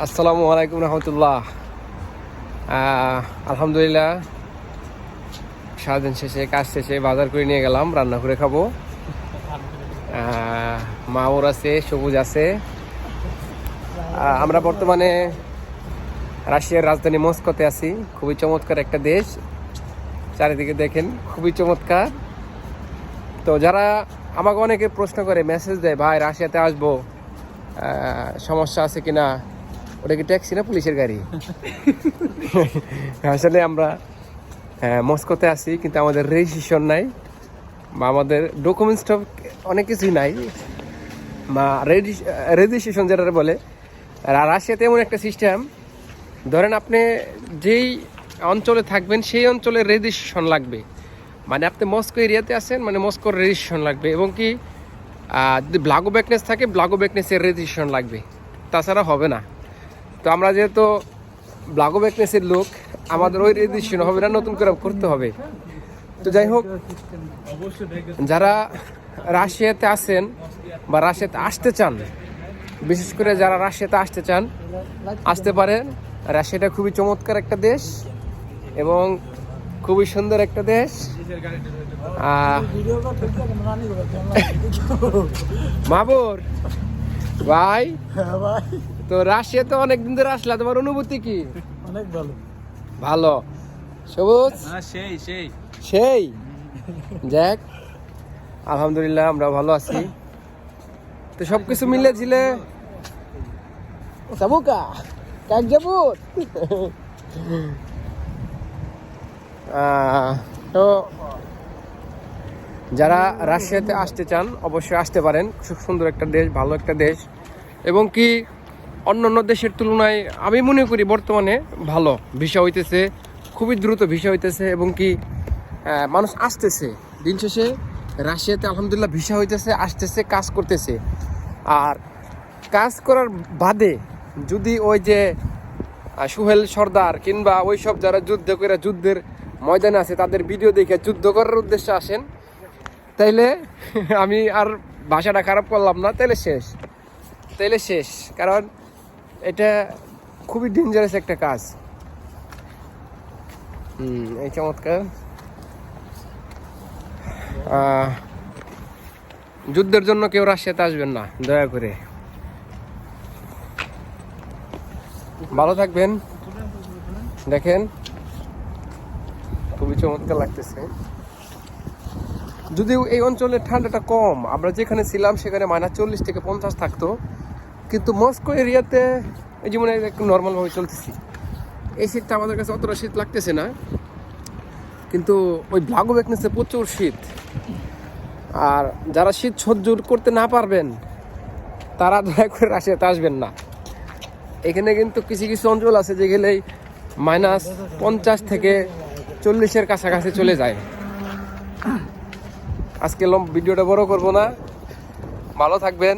আসসালামু আলাইকুম রহমতুল্লাহ। আলহামদুলিল্লাহ, সারাদিন শেষে কাজ শেষে বাজার করে নিয়ে গেলাম, রান্না করে খাবো। মাওর আছে, সবুজ আছে। আমরা বর্তমানে রাশিয়ার রাজধানী মস্কোতে আছি। খুবই চমৎকার একটা দেশ, চারিদিকে দেখেন খুবই চমৎকার। তো যারা আমাকে অনেকে প্রশ্ন করে, মেসেজ দেয়, ভাই রাশিয়াতে আসবো, সমস্যা আছে কিনা, ওটা কি ট্যাক্সি না পুলিশের গাড়ি? আসলে আমরা মস্কোতে আছি, কিন্তু আমাদের রেজিস্ট্রেশন নাই বা আমাদের ডকুমেন্টসটা অনেক কিছুই নাই বা রেজিস্ট্রেশন যেটা বলে। রাশিয়াতে এমন একটা সিস্টেম, ধরেন আপনি যেই অঞ্চলে থাকবেন সেই অঞ্চলের রেজিস্ট্রেশন লাগবে। মানে আপনি মস্কো এরিয়াতে আছেন, মানে মস্কোর রেজিস্ট্রেশন লাগবে, এবং কি যদি ব্লাগো ব্যাকনেস থাকে ব্লাগো ব্যাকনেসের রেজিস্ট্রেশন লাগবে, তাছাড়া হবে না। তো আমরা যেহেতু ব্লাগো ব্যাকনেসের লোক, আমাদের ওই রেজিস্ট্রেশন হবে না, নতুন করে করতে হবে। তো যাই হোক, যারা রাশিয়াতে আছেন বা রাশিয়াতে আসতে চান, বিশেষ করে যারা রাশিয়াতে আসতে চান, আসতে পারেন। রাশিয়াটা খুবই চমৎকার একটা দেশ এবং খুবই সুন্দর একটা দেশ। মাবুর ভাই, তো রাশিয়াতে অনেকদিন ধরে আসলা, তোমার অনুভূতি কি? অনেক ভালো। ভালো। সবুজ সেই যাক, আলহামদুলিল্লাহ আমরা ভালো আছি। তো সবকিছু মিলে ঝিলে সাবুকা কাক যাবো। তো যারা রাশিয়াতে আসতে চান অবশ্যই আসতে পারেন। খুব সুন্দর একটা দেশ, ভালো একটা দেশ, এবং কি অন্য অন্য দেশের তুলনায় আমি মনে করি বর্তমানে ভালো ভিসা হইতেছে, খুবই দ্রুত ভিসা হইতেছে, এবং কি মানুষ আসতেছে। দিন শেষে রাশিয়াতে আলহামদুলিল্লাহ ভিসা হইতেছে, আসতেছে, কাজ করতেছে। আর কাজ করার বাদে যদি ওই যে সুহেল সর্দার কিংবা ওই সব যারা যুদ্ধ করে যুদ্ধের ময়দানে আছে তাদের ভিডিও দেখে যুদ্ধ করার উদ্দেশ্যে আসেন, তাইলে আমি আর ভাষাটা খারাপ করলাম না, তাইলে শেষ। কারণ এটা খুবই ডেঞ্জারাস একটা কাজ। এই চমৎকার যুদ্ধের জন্য কেউ রাশিয়াতে আসবেন না, দয়া করে। ভালো থাকবেন। দেখেন খুবই চমৎকার লাগতেছে। যদিও এই অঞ্চলের ঠান্ডাটা কম, আমরা যেখানে ছিলাম সেখানে -40 থেকে 50 থাকতো, কিন্তু মস্কো এরিয়াতে এই যেমন একটু নর্মালভাবে চলতেছি। এই শীতটা আমাদের কাছে অতটা শীত লাগতেছে না, কিন্তু ওই ব্লাগো ব্যাকনেসে প্রচুর শীত। আর যারা শীত সহ্য করতে না পারবেন তারা দয়া করে রাশিয়াতে আসবেন না। এখানে কিন্তু কিছু কিছু অঞ্চল আছে যেগুলোই -50 থেকে 40-এর কাছাকাছি চলে যায়। আজকে ভিডিওটা বড় করব না, ভালো থাকবেন।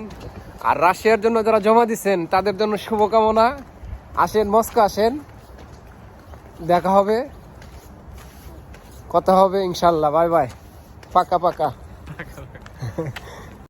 আর রাশিয়ার জন্য যারা জমা দিচ্ছেন তাদের জন্য শুভকামনা। আসেন, মস্কো আসেন, দেখা হবে, কথা হবে ইনশাল্লাহ। বাই বাই, পাকা।